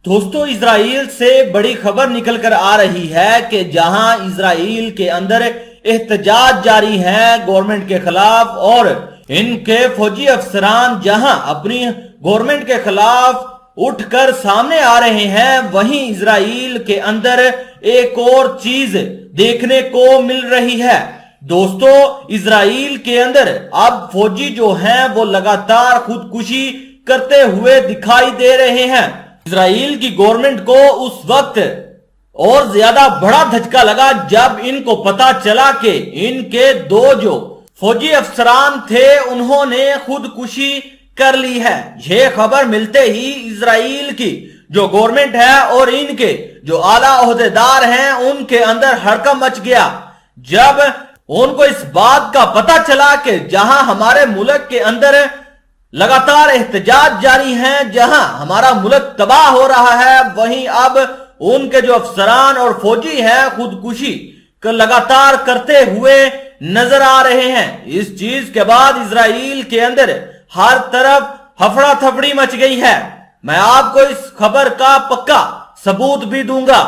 دوستو اسرائیل سے بڑی خبر نکل کر آ رہی ہے کہ جہاں اسرائیل کے اندر احتجاج جاری ہے گورنمنٹ کے خلاف اور ان کے فوجی افسران جہاں اپنی گورنمنٹ کے خلاف اٹھ کر سامنے آ رہے ہیں، وہیں اسرائیل کے اندر ایک اور چیز دیکھنے کو مل رہی ہے۔ دوستو اسرائیل کے اندر اب فوجی جو ہیں وہ لگاتار خودکشی کرتے ہوئے دکھائی دے رہے ہیں۔ اسرائیل کی گورنمنٹ کو اس وقت اور زیادہ بڑا دھچکا لگا جب ان کو پتا چلا کہ ان کے دو جو فوجی افسران تھے انہوں نے خودکشی کر لی ہے۔ یہ خبر ملتے ہی اسرائیل کی جو گورنمنٹ ہے اور ان کے جو اعلیٰ عہدیدار ہیں ان کے اندر ہڑکمپ مچ گیا جب ان کو اس بات کا پتا چلا کہ جہاں ہمارے ملک کے اندر لگاتار احتجاج جاری ہیں، جہاں ہمارا ملک تباہ ہو رہا ہے، وہیں اب ان کے جو افسران اور فوجی ہیں خودکشی لگاتار کرتے ہوئے نظر آ رہے ہیں۔ اس چیز کے بعد اسرائیل کے اندر ہر طرف ہفڑا تھپڑی مچ گئی ہے۔ میں آپ کو اس خبر کا پکا ثبوت بھی دوں گا۔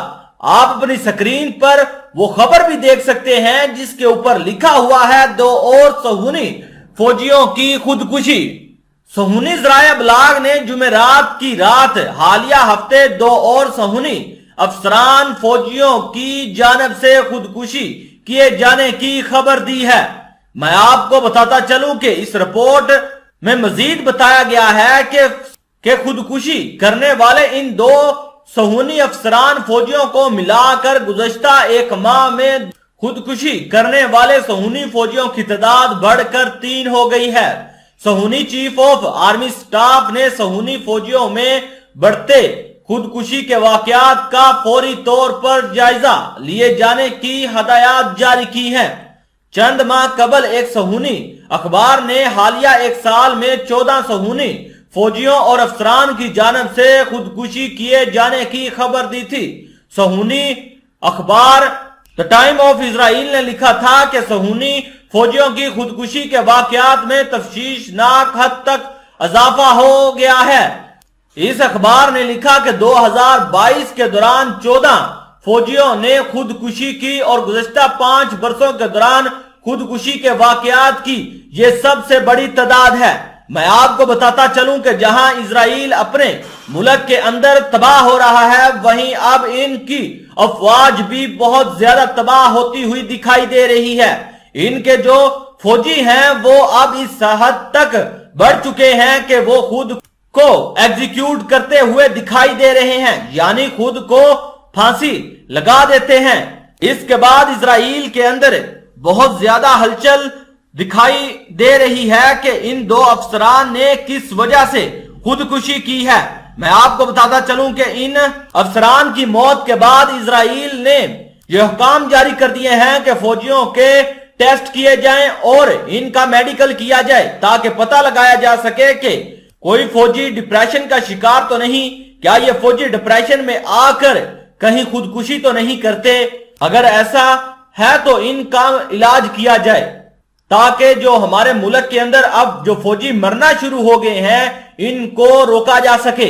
آپ اپنی سکرین پر وہ خبر بھی دیکھ سکتے ہیں جس کے اوپر لکھا ہوا ہے 2 اور صہیونی فوجیوں کی خودکشی۔ صہیونی ذرائع ابلاغ نے جمعرات کی رات حالیہ ہفتے 2 اور صہیونی افسران فوجیوں کی جانب سے خودکشی کیے جانے کی خبر دی ہے۔ میں آپ کو بتاتا چلوں کہ اس رپورٹ میں مزید بتایا گیا ہے کہ خودکشی کرنے والے ان 2 صہیونی افسران فوجیوں کو ملا کر گزشتہ 1 ماہ میں خودکشی کرنے والے صہیونی فوجیوں کی تعداد بڑھ کر 3 ہو گئی ہے۔ صہیونی چیف آف آرمی سٹاف نے صہیونی فوجیوں میں بڑھتے خودکشی کے واقعات کا فوری طور پر جائزہ لیے جانے کی ہدایات جاری کی ہیں۔ چند ماہ قبل ایک صہیونی اخبار نے حالیہ 1 سال میں 14 صہیونی فوجیوں اور افسران کی جانب سے خودکشی کیے جانے کی خبر دی تھی۔ صہیونی اخبار دی ٹائم آف اسرائیل نے لکھا تھا کہ صہیونی فوجیوں کی خودکشی کے واقعات میں تشویشناک حد تک اضافہ ہو گیا ہے۔ اس اخبار نے لکھا کہ 2022 کے دوران 14 فوجیوں نے خودکشی کی اور گزشتہ 5 برسوں کے دوران خودکشی کے واقعات کی یہ سب سے بڑی تعداد ہے۔ میں آپ کو بتاتا چلوں کہ جہاں اسرائیل اپنے ملک کے اندر تباہ ہو رہا ہے، وہیں اب ان کی افواج بھی بہت زیادہ تباہ ہوتی ہوئی دکھائی دے رہی ہے۔ ان کے جو فوجی ہیں وہ اب اس حد تک بڑھ چکے ہیں کہ وہ خود کو ایگزیکیوٹ کرتے ہوئے دکھائی دے رہے ہیں، یعنی خود کو پھانسی لگا دیتے ہیں۔ اس کے بعد اسرائیل کے اندر بہت زیادہ ہلچل دکھائی دے رہی ہے کہ ان 2 افسران نے کس وجہ سے خودکشی کی ہے۔ میں آپ کو بتاتا چلوں کہ ان افسران کی موت کے بعد اسرائیل نے یہ حکام جاری کر دیے ہیں کہ فوجیوں کے ٹیسٹ کیے جائیں اور ان کا میڈیکل کیا جائے تاکہ پتہ لگایا جا سکے کہ کوئی فوجی ڈپریشن کا شکار تو نہیں، کیا یہ فوجی ڈپریشن میں آ کر کہیں خودکشی تو نہیں کرتے۔ اگر ایسا ہے تو ان کا علاج کیا جائے تاکہ جو ہمارے ملک کے اندر اب جو فوجی مرنا شروع ہو گئے ہیں ان کو روکا جا سکے۔